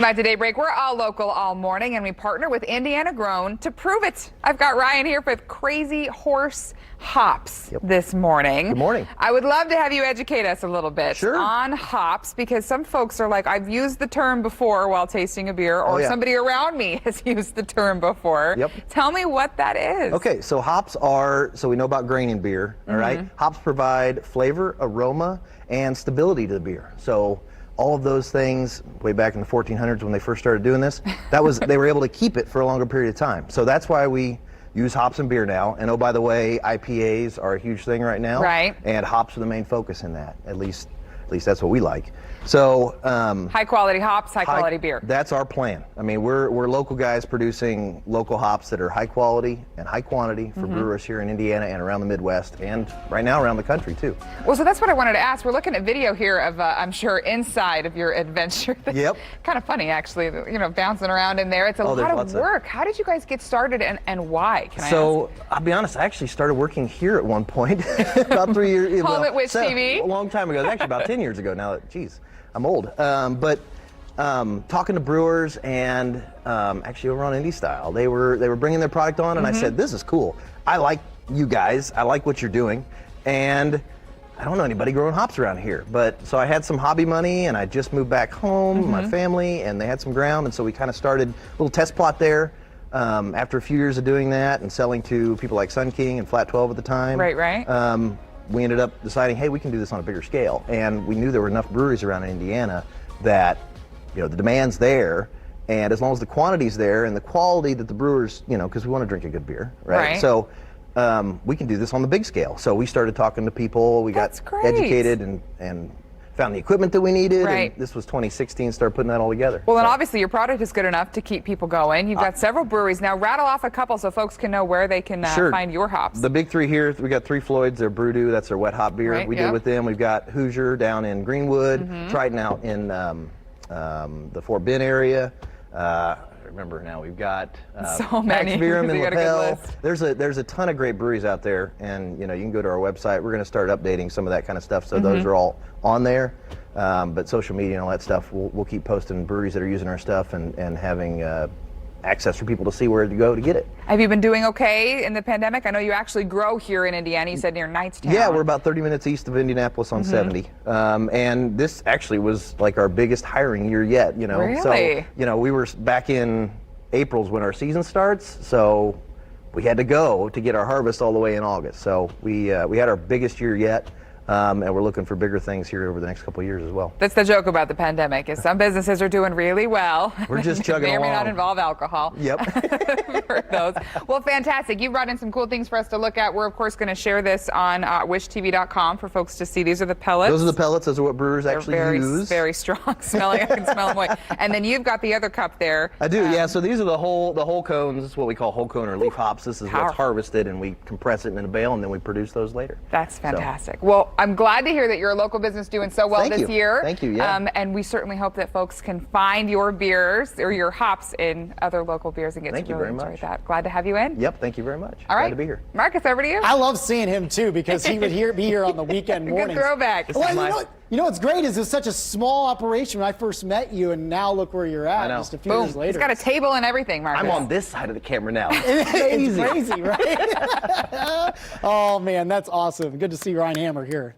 Back to Daybreak, we're all local all morning, and we partner with Indiana Grown to prove it. I've got Ryan here with Crazy Horse Hops this morning. Good morning. I would love to have you educate us a little bit on hops, because some folks are like, I've used the term before while tasting a beer, or somebody around me has used the term before. Tell me what that is. Okay, so hops are, so we know about grain in beer, all right? Hops provide flavor, aroma, and stability to the beer. So all of those things, way back in the 1400s when they first started doing this, that was they were able to keep it for a longer period of time. So that's why we use hops in beer now. And oh, by the way, IPAs are a huge thing right now. Right. And hops are the main focus in that. At least that's what we like. So high quality hops, high quality beer. That's our plan. I mean, we're local guys producing local hops that are high quality and high quantity for brewers here in Indiana and around the Midwest, and right now around the country too. Well, so that's what I wanted to ask. We're looking at video here of, I'm sure, inside of your adventure. Kind of funny, actually, you know, bouncing around in there. It's a lot of work. How did you guys get started, and why? Can I ask? I'll be honest, I actually started working here at one point, about 3 years. Home at Wish TV? A long time ago. Actually, about 10 years ago now. Geez, I'm old. Talking to brewers and actually over on Indie Style, they were bringing their product on, and I said, this is cool. I like you guys. I like what you're doing, and I don't know anybody growing hops around here. So I had some hobby money, and I just moved back home, my family, and they had some ground, and so we kind of started a little test plot there. After a few years of doing that and selling to people like Sun King and Flat 12 at the time. Right. We ended up deciding, hey, we can do this on a bigger scale. And we knew there were enough breweries around in Indiana that, you know, the demand's there, and as long as the quantity's there and the quality that the brewers, you know, because we want to drink a good beer, right? So we can do this on the big scale. So we started talking to people, we got educated and found the equipment that we needed, and this was 2016, started putting that all together. Well, and obviously your product is good enough to keep people going. You've got several breweries. Now rattle off a couple so folks can know where they can find your hops. The big three here, we got Three Floyds, they're Brewdoo, that's their wet hop beer. We did with them. We've got Hoosier down in Greenwood, Triton out in the Fort Bend area. Remember now, we've got so many. Beerham and Lapel. There's a ton of great breweries out there, and you know, you can go to our website. We're going to start updating some of that kind of stuff, so those are all on there. But social media and all that stuff, we'll keep posting breweries that are using our stuff and having access for people to see where to go to get it. Have you been doing okay in the pandemic? I know you actually grow here in Indiana. You said near Knightstown. Yeah, we're about 30 minutes east of Indianapolis on 70. And this actually was like our biggest hiring year yet, you know. Really? So, you know, we were back in April's when our season starts, so we had to go to get our harvest all the way in August. So we had our biggest year yet. And we're looking for bigger things here over the next couple of years as well. That's the joke about the pandemic, is some businesses are doing really well. We're just chugging along. May or may not involve alcohol. For those. Well, fantastic. You brought in some cool things for us to look at. We're, of course, going to share this on wishtv.com for folks to see. These are the pellets. Those are the pellets. Those are what brewers actually use. Very strong smelling. I can smell them away. And then you've got the other cup there. I do, yeah. So these are the whole cones. This is what we call whole cone or leaf hops. This is what's harvested, and we compress it in a bale, and then we produce those later. That's fantastic. Well, I'm glad to hear that you're a local business doing so well this year. Thank you. Yeah. And we certainly hope that folks can find your beers or your hops in other local beers and get to really enjoy that. Glad to have you in. Yep. Thank you very much. All right. Glad to be here. Marcus, over to you. I love seeing him too, because he would be here on the weekend mornings. Good throwback. Well, you know what's great is it's such a small operation when I first met you, and now look where you're at just a few years later. He's got a table and everything, Marcus. I'm on this side of the camera now. It's crazy, right? Oh man, that's awesome. Good to see Ryan Hammer here.